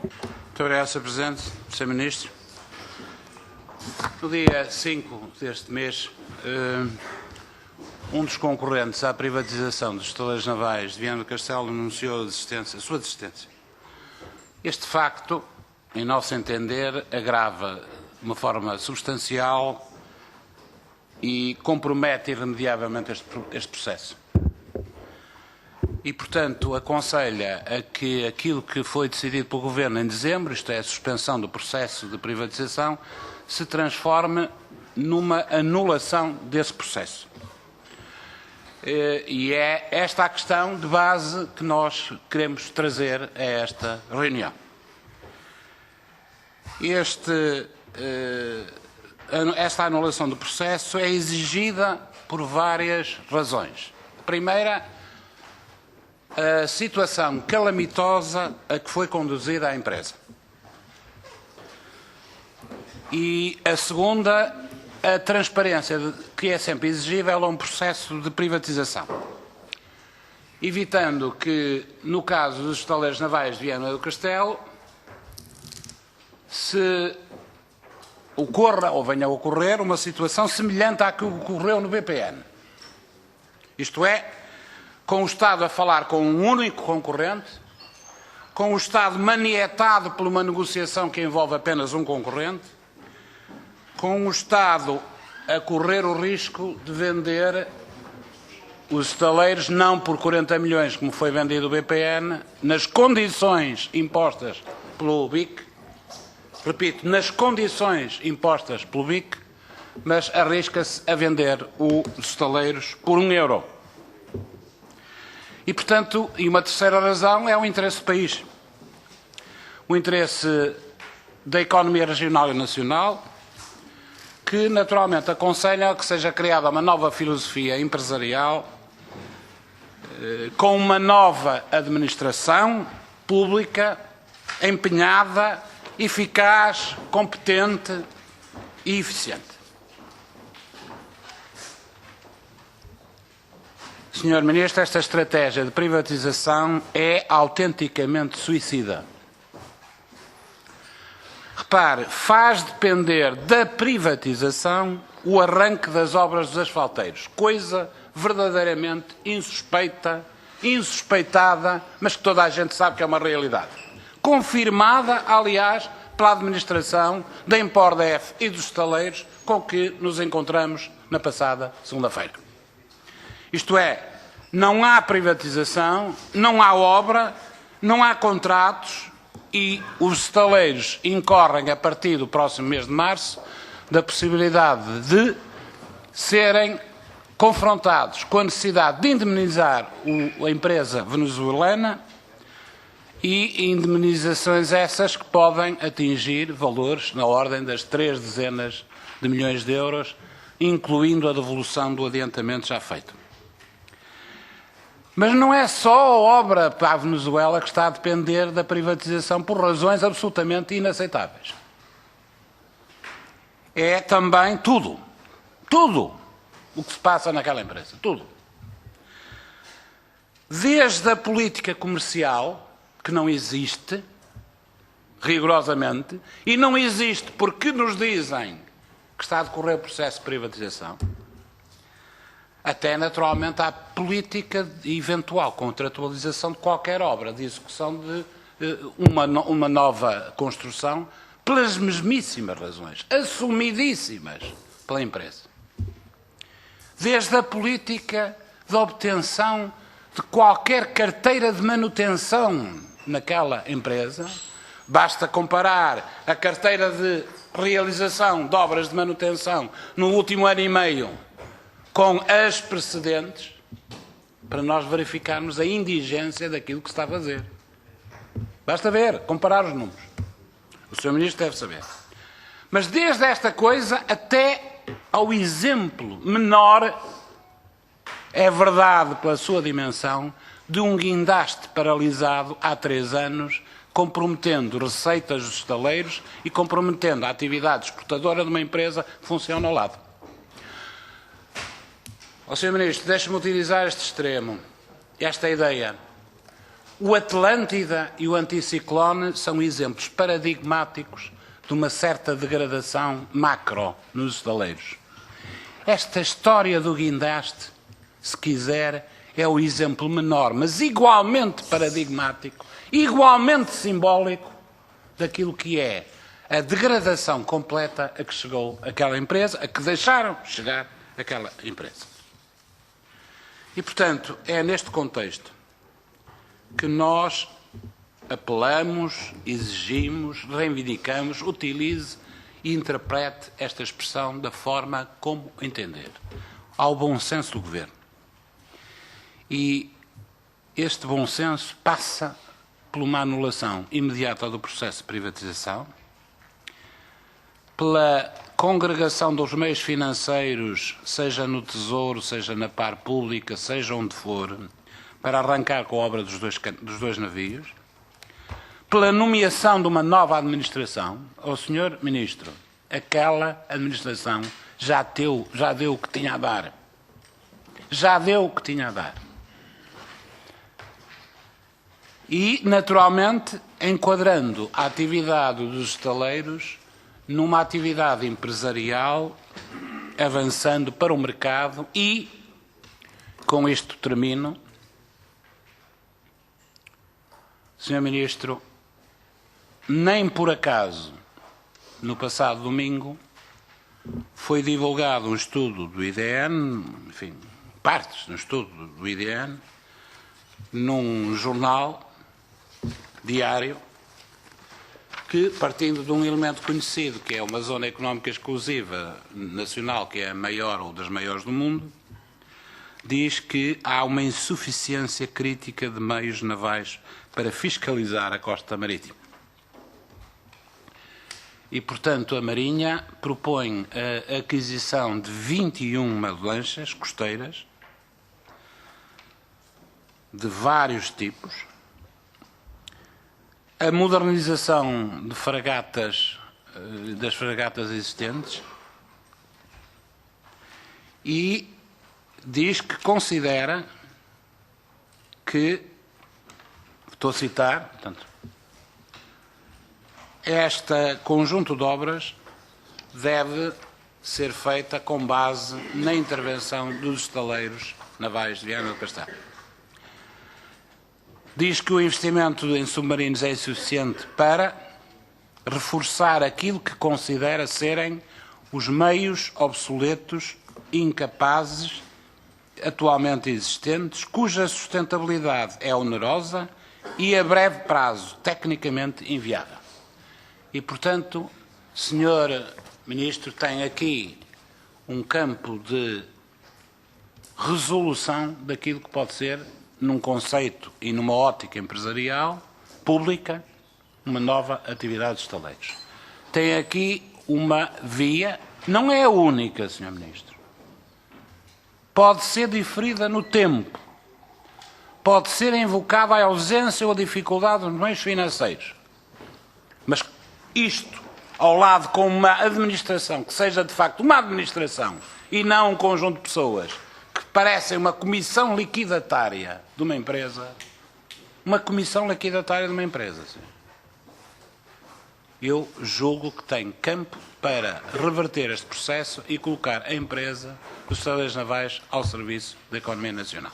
Muito obrigado, Sr. Presidente, Sr. Ministro. No dia 5 deste mês, um dos concorrentes à privatização dos estaleiros navais de Viana do Castelo anunciou a sua desistência. Este facto, em nosso entender, agrava de uma forma substancial e compromete irremediavelmente este processo. E, portanto, aconselha a que aquilo que foi decidido pelo Governo em dezembro, isto é, a suspensão do processo de privatização, se transforme numa anulação desse processo. E é esta a questão de base que nós queremos trazer a esta reunião. Esta anulação do processo é exigida por várias razões. A primeira, a situação calamitosa a que foi conduzida a empresa. E a segunda, a transparência que é sempre exigível a um processo de privatização. Evitando que, no caso dos estaleiros navais de Viana do Castelo, se ocorra ou venha a ocorrer uma situação semelhante à que ocorreu no BPN. Isto é, com o Estado a falar com um único concorrente, com o Estado manietado por uma negociação que envolve apenas um concorrente, com o Estado a correr o risco de vender os estaleiros não por 40 milhões, como foi vendido o BPN, nas condições impostas pelo BIC, repito, nas condições impostas pelo BIC, mas arrisca-se a vender os estaleiros por €1. E, portanto, e uma terceira razão é o interesse do país. O interesse da economia regional e nacional, que naturalmente aconselha que seja criada uma nova filosofia empresarial, com uma nova administração pública, empenhada, eficaz, competente e eficiente. Senhor Ministro, esta estratégia de privatização é autenticamente suicida. Repare, faz depender da privatização o arranque das obras dos asfalteiros, coisa verdadeiramente insuspeita, insuspeitada, mas que toda a gente sabe que é uma realidade. Confirmada, aliás, pela administração da Empordef e dos estaleiros com que nos encontramos na passada segunda-feira. Isto é, não há privatização, não há obra, não há contratos e os estaleiros incorrem, a partir do próximo mês de março, da possibilidade de serem confrontados com a necessidade de indemnizar a empresa venezuelana e indemnizações essas que podem atingir valores na ordem das 3 dezenas de milhões de euros, incluindo a devolução do adiantamento já feito. Mas não é só a obra para a Venezuela que está a depender da privatização por razões absolutamente inaceitáveis. É também tudo o que se passa naquela empresa, tudo. Desde a política comercial, que não existe, rigorosamente, e não existe porque nos dizem que está a decorrer o processo de privatização, até naturalmente à política de eventual contratualização de qualquer obra de execução de uma nova construção, pelas mesmíssimas razões, assumidíssimas pela empresa. Desde a política de obtenção de qualquer carteira de manutenção naquela empresa, basta comparar a carteira de realização de obras de manutenção no último ano e meio com as precedentes, para nós verificarmos a indigência daquilo que se está a fazer. Basta ver, comparar os números. O Sr. Ministro deve saber. Mas desde esta coisa até ao exemplo menor, é verdade pela sua dimensão, de um guindaste paralisado há 3 anos, comprometendo receitas dos estaleiros e comprometendo a atividade exportadora de uma empresa que funciona ao lado. Sr. Ministro, deixe-me utilizar este extremo, esta ideia. O Atlântida e o anticiclone são exemplos paradigmáticos de uma certa degradação macro nos estaleiros. Esta história do guindaste, se quiser, é o exemplo menor, mas igualmente paradigmático, igualmente simbólico daquilo que é a degradação completa a que chegou aquela empresa, a que deixaram chegar aquela empresa. E, portanto, é neste contexto que nós apelamos, exigimos, reivindicamos, utilize e interprete esta expressão da forma como entender, ao bom senso do Governo. E este bom senso passa por uma anulação imediata do processo de privatização, pela congregação dos meios financeiros, seja no Tesouro, seja na par pública, seja onde for, para arrancar com a obra dos dois navios, pela nomeação de uma nova administração. Ó Sr. Ministro, aquela administração já deu o que tinha a dar. Já deu o que tinha a dar. E, naturalmente, enquadrando a atividade dos estaleiros numa atividade empresarial, avançando para o mercado e, com isto termino, Sr. Ministro, nem por acaso, no passado domingo, foi divulgado um estudo do IDN, enfim, partes de um estudo do IDN, num jornal diário, que, partindo de um elemento conhecido, que é uma zona económica exclusiva nacional, que é a maior ou das maiores do mundo, diz que há uma insuficiência crítica de meios navais para fiscalizar a costa marítima. E, portanto, a Marinha propõe a aquisição de 21 lanchas costeiras, de vários tipos, a modernização de fragatas, das fragatas existentes, e diz que considera que, estou a citar, portanto, este conjunto de obras deve ser feita com base na intervenção dos estaleiros navais de Viana do Castelo. Diz que o investimento em submarinos é insuficiente para reforçar aquilo que considera serem os meios obsoletos, incapazes, atualmente existentes, cuja sustentabilidade é onerosa e a breve prazo, tecnicamente inviável. E, portanto, Sr. Ministro, tem aqui um campo de resolução daquilo que pode ser, num conceito e numa ótica empresarial, pública, uma nova atividade de estaleiros. Tem aqui uma via, não é a única, Sr. Ministro. Pode ser diferida no tempo. Pode ser invocada a ausência ou a dificuldade dos meios financeiros. Mas isto, ao lado com uma administração que seja de facto uma administração e não um conjunto de pessoas que parecem uma comissão liquidatária de uma empresa, sim. Eu julgo que tem campo para reverter este processo e colocar a empresa dos estaleiros navais ao serviço da economia nacional.